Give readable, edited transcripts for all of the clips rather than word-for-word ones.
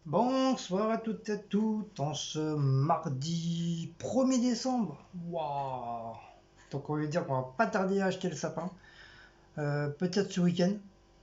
Bonsoir à toutes et à tous, en ce mardi 1er décembre. Waouh! Donc on va dire qu'on va pas tarder à acheter le sapin. Peut-être ce week-end,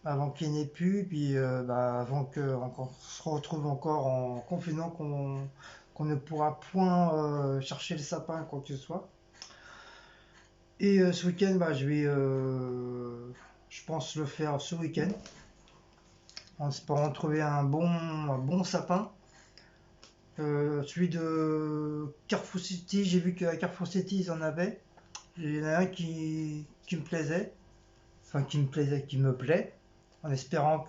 avant qu'il n'ait plus, puis avant qu'on se retrouve encore en confinement, qu'on ne pourra point chercher le sapin, quoi que ce soit. Et ce week-end, je pense le faire ce week-end, en espérant trouver un bon sapin. Celui de Carrefour City, j'ai vu qu'à Carrefour City ils en avaient. Il y en a un qui me plaisait, enfin qui me plaît, en espérant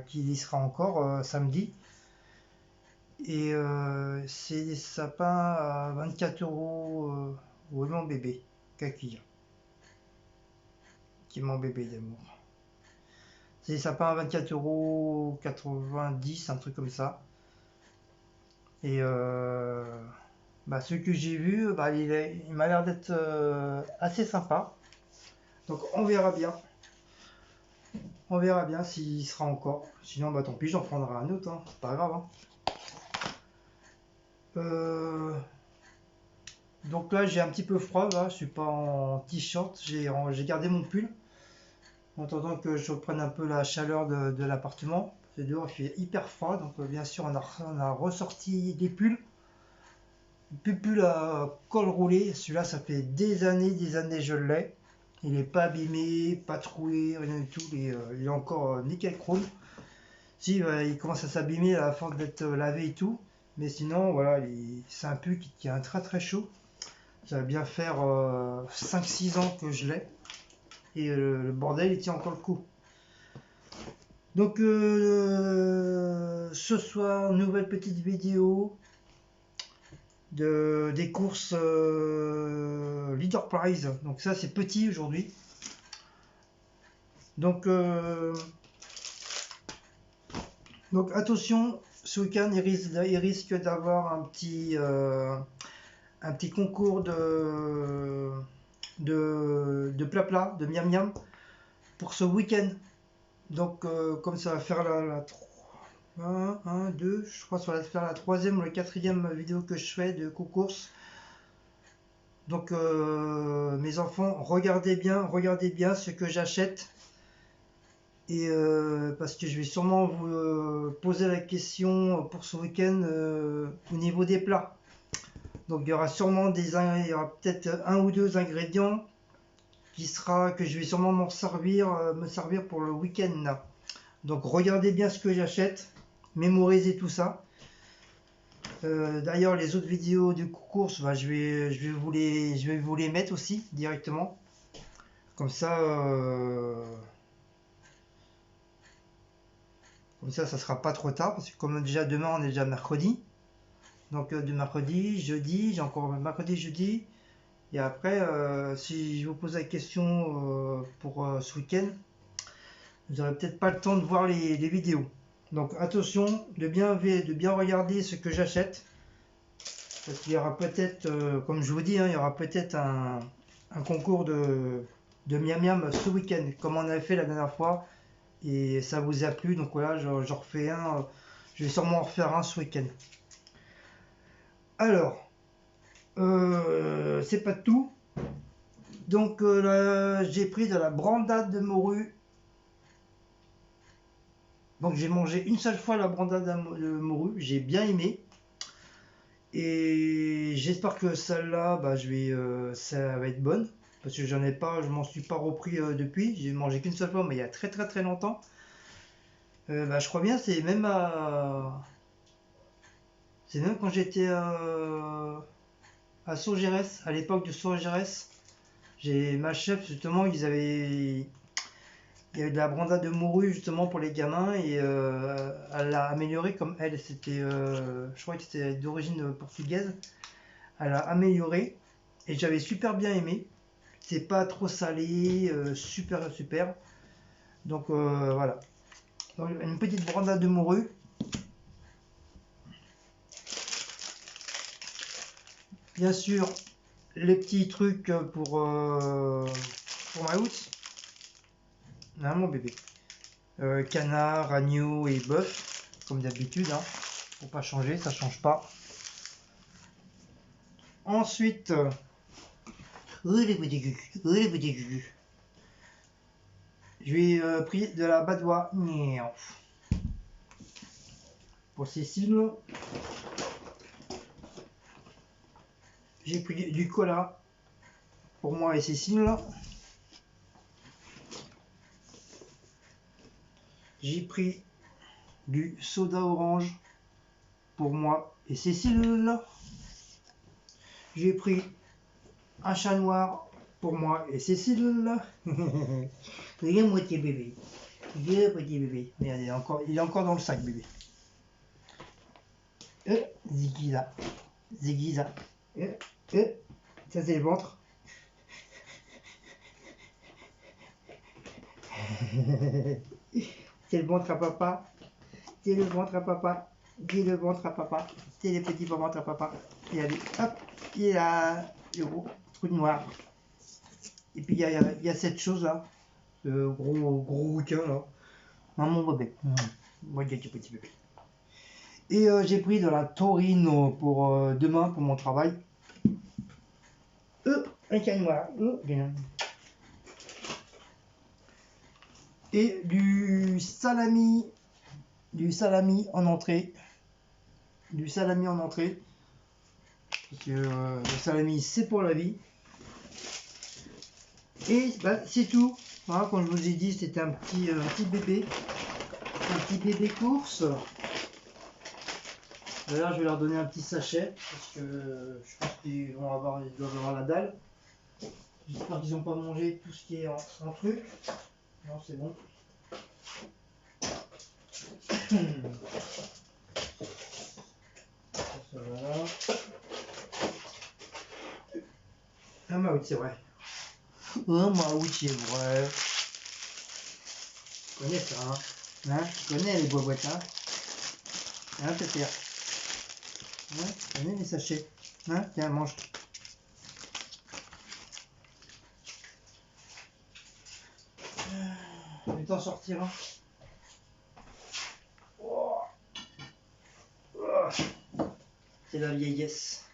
qu'il y sera encore samedi. Et c'est des sapins à 24 euros. Oui, mon bébé, Kaki, qui est mon bébé d'amour. C'est des sapins à 24 euros 90, un truc comme ça. Et ceux que j'ai vus, il m'a l'air d'être assez sympa. Donc on verra bien. On verra bien s'il sera encore. Sinon, tant pis, j'en prendrai un autre. Hein. C'est pas grave. Hein. Donc là, j'ai un petit peu froid. Là. Je suis pas en t-shirt. J'ai gardé mon pull. En attendant que je reprenne un peu la chaleur de l'appartement. C'est dehors, il fait hyper froid. Donc bien sûr, on a ressorti des pulls. Pull à col roulé. Celui-là, ça fait des années je l'ai. Il n'est pas abîmé, pas troué, rien du tout. Il est encore nickel chrome. Si, il commence à s'abîmer à la force d'être lavé et tout. Mais sinon, voilà, c'est un pull qui tient très très chaud. Ça va bien faire 5-6 ans que je l'ai. Et le bordel, il tient encore le coup. Donc, ce soir, nouvelle petite vidéo des courses Leader Prize. Donc ça, c'est petit aujourd'hui. Donc attention, ce week-end il risque d'avoir un petit concours de plat de miam miam pour ce week-end. Donc comme ça va faire la 1, 2, je crois que ça va faire la troisième ou la quatrième vidéo que je fais de concours. Donc mes enfants, regardez bien ce que j'achète. Et parce que je vais sûrement vous poser la question pour ce week-end au niveau des plats. Donc il y aura sûrement il y aura peut-être un ou deux ingrédients que je vais sûrement me servir pour le week-end là. Donc regardez bien ce que j'achète, mémorisez tout ça. D'ailleurs les autres vidéos de course, je vais vous les mettre aussi directement. Comme ça. Comme ça sera pas trop tard, parce que comme déjà demain, on est déjà mercredi. Donc de mercredi, jeudi, j'ai encore mercredi, jeudi. Et après, si je vous pose la question pour ce week-end, vous n'aurez peut-être pas le temps de voir les vidéos. Donc attention de bien regarder ce que j'achète. Parce qu'il y aura peut-être, comme je vous dis, il y aura peut-être un concours de miam miam ce week-end, comme on avait fait la dernière fois. Et ça vous a plu, donc voilà, j'en refais un. Je vais sûrement en refaire un ce week-end. Alors, c'est pas tout. Donc là, j'ai pris de la brandade de morue. Donc j'ai mangé une seule fois la brandade de morue, j'ai bien aimé. Et j'espère que celle-là, ça va être bonne. Parce que je m'en suis pas repris depuis. J'ai mangé qu'une seule fois, mais il y a très très très longtemps. Je crois bien, c'est même quand j'étais à Saugerès, à l'époque de Saugerès. J'ai ma chef justement, il y avait de la brandade de morue justement pour les gamins et elle l'a amélioré comme elle, je crois que c'était d'origine portugaise. Elle a amélioré et j'avais super bien aimé. C'est pas trop salé, super super. Donc voilà. Donc, une petite brandade de morue. Bien sûr, les petits trucs pour ma housse. Hein, mon bébé. Canard, agneau et bœuf, comme d'habitude. Hein. pour pas changer, ça change pas. Ensuite, les petits culs, les petits culs. Je lui ai pris de la badoie pour Cécile. J'ai pris du cola pour moi et Cécile. J'ai pris du soda orange pour moi et Cécile. J'ai pris un chat noir pour moi et Cécile. Regarde mon petit bébé. Regarde mon petit bébé. Regardez, il est encore dans le sac, bébé. Ziggy là. Ziggy là. Ça c'est le ventre. C'est le ventre à papa. C'est le ventre à papa. C'est le ventre à papa. C'est le petit ventre à papa. Regardez, hop, il a le gros truc noir. Et puis il y a cette chose là. Ce gros rouquin là. Mon bébé. Moi j'ai du petit bébé. Et j'ai pris de la taurine pour demain pour mon travail. Un chat noir. Bien. Et du salami en entrée. Du salami en entrée. Parce que le salami c'est pour la vie. Et bah, c'est tout. Voilà, comme je vous ai dit, c'était un petit bébé. Un petit bébé course. D'ailleurs, je vais leur donner un petit sachet. Parce que je pense qu'ils doivent avoir la dalle. J'espère qu'ils n'ont pas mangé tout ce qui est en truc. Non, c'est bon. Voilà. Ah bah oui, c'est vrai. Oh bah oui, c'est vrai. Tu connais ça, hein, tu connais les boîtes, hein. Hein, Pépère. Hein, tu connais les sachets. Hein, tiens, mange. Je vais t'en sortir, hein. Oh. Oh. C'est la vieillesse.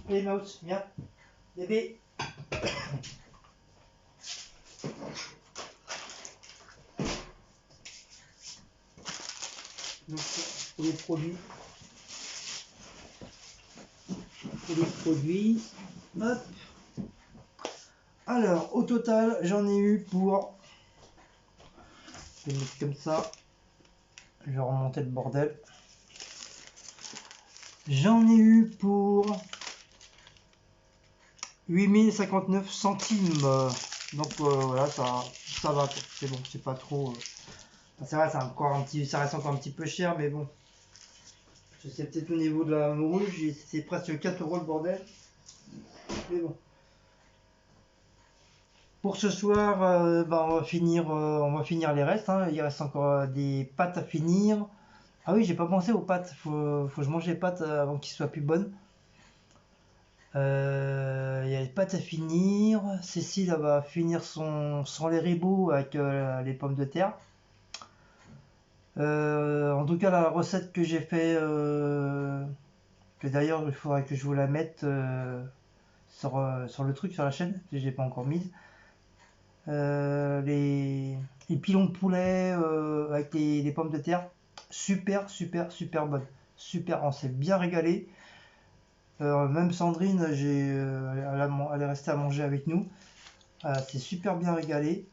Allez, Mouse, viens. Bébé. Donc, pour les produits. Hop. Alors, au total, j'en ai eu pour... Je vais mettre comme ça. Je vais remonter le bordel. J'en ai eu pour 8059 centimes. Donc voilà, ça va. C'est bon, c'est pas trop... c'est vrai, ça reste encore un petit peu cher, mais bon. C'est peut-être au niveau de la rouge, c'est presque 4 € le bordel. Mais bon. Pour ce soir, on va finir les restes. Hein. Il reste encore des pâtes à finir. Ah oui, j'ai pas pensé aux pâtes. Faut que je mange les pâtes avant qu'ils soient plus bonnes. Il y a les pâtes à finir. Cécile elle va finir son lait ribot avec les pommes de terre. En tout cas, la recette que j'ai fait, que d'ailleurs il faudrait que je vous la mette sur le truc, sur la chaîne, que j'ai pas encore mise. Les pilons de poulet avec les pommes de terre, super bonne, super, on s'est bien régalé. Même Sandrine, elle est restée à manger avec nous, c'est super bien régalé.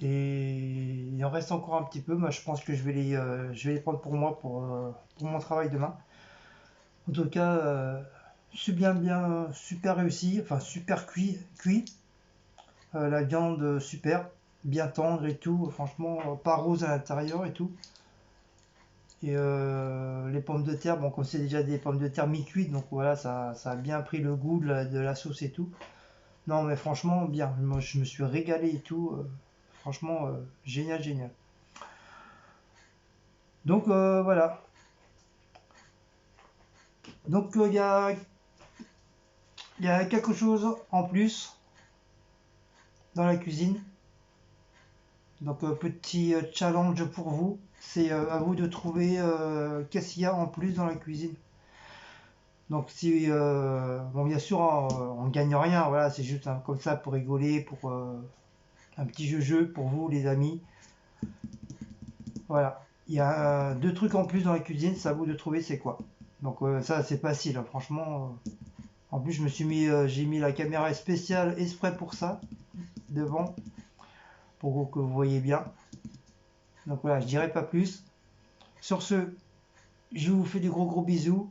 Et il en reste encore un petit peu, moi je pense que je vais les prendre pour moi pour mon travail demain. En tout cas, super réussi, enfin super cuit. La viande super, bien tendre et tout, franchement pas rose à l'intérieur et tout. Et les pommes de terre, bon, comme c'est déjà des pommes de terre mi-cuites, donc voilà, ça a bien pris le goût de la sauce et tout. Non, mais franchement, bien. Moi, je me suis régalé et tout. Franchement, génial, génial. Donc voilà. Donc il y a quelque chose en plus dans la cuisine. Donc petit challenge pour vous. C'est à vous de trouver qu'est-ce qu'il y a en plus dans la cuisine. Donc si bon bien sûr on gagne rien, voilà, c'est juste comme ça pour rigoler, pour un petit jeu pour vous les amis. Voilà. Il y a deux trucs en plus dans la cuisine, c'est à vous de trouver c'est quoi. Donc ça c'est facile, hein, franchement. En plus je me suis mis j'ai mis la caméra spéciale exprès pour ça, devant, pour que vous voyez bien. Donc voilà, je dirai pas plus. Sur ce, je vous fais des gros bisous.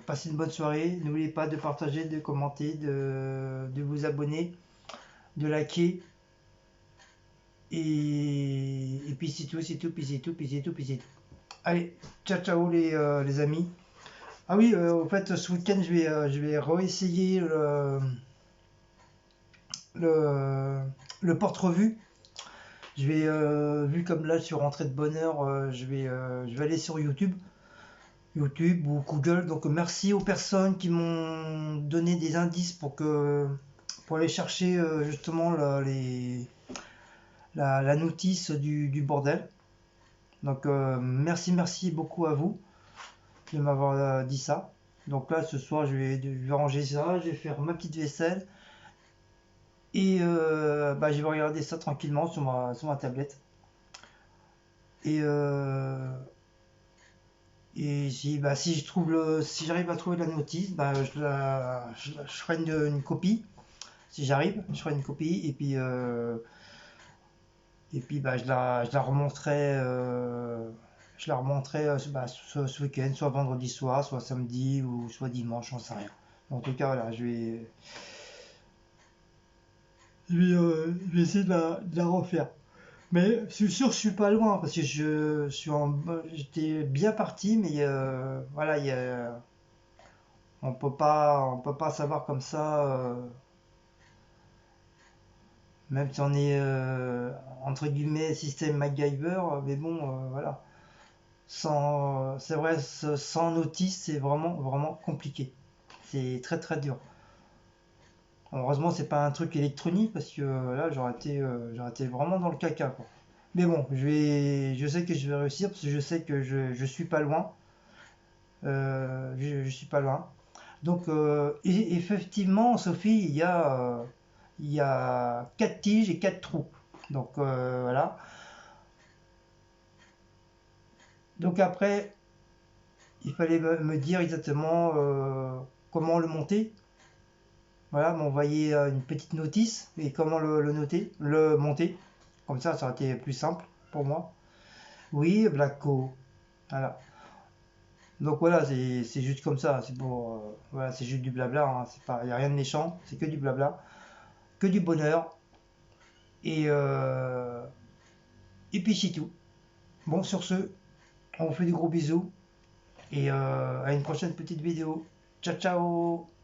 Passez une bonne soirée. N'oubliez pas de partager, de commenter, de vous abonner, de liker. Et puis c'est tout, c'est tout, puis c'est tout, puis c'est tout, puis c'est tout. Allez, ciao les amis. Ah oui, au fait, ce week-end, je vais réessayer le, le porte-revue. Je vais, vu comme là, je suis rentré de bonne heure, je vais aller sur YouTube ou Google. Donc merci aux personnes qui m'ont donné des indices pour aller chercher justement la notice du bordel. Donc merci beaucoup à vous de m'avoir dit ça. Donc là ce soir je vais ranger ça, je vais faire ma petite vaisselle et bah, je vais regarder ça tranquillement sur ma tablette. Et si, bah, si j'arrive à trouver la notice, bah, je ferai une copie. Si j'arrive, je ferai une copie et puis bah, je la remonterai, bah, ce week-end, soit vendredi soir, soit samedi ou soit dimanche, j'en sais rien. En tout cas, voilà, je vais essayer de la refaire. Mais je suis sûr que je suis pas loin parce que j'étais bien parti, mais voilà, on peut pas savoir comme ça, même si on est entre guillemets système MacGyver, mais bon, voilà. C'est vrai, sans notice, c'est vraiment compliqué. C'est très dur. Heureusement, c'est pas un truc électronique parce que là, j'aurais été vraiment dans le caca, quoi. Mais bon, je sais que je vais réussir parce que je sais que je suis pas loin. Je suis pas loin. Donc, effectivement, Sophie, il y a 4 tiges et 4 trous. Donc, voilà. Donc après, il fallait me dire exactement comment le monter. Voilà, m'envoyer une petite notice et comment le monter. Comme ça aurait été plus simple pour moi. Oui, Blacko. Voilà. Donc voilà, c'est juste comme ça. C'est pour, voilà, c'est juste du blabla. Hein. C'est pas, y a rien de méchant. C'est que du blabla, que du bonheur. Et et puis c'est tout. Bon, sur ce, on vous fait des gros bisous et à une prochaine petite vidéo. Ciao ciao.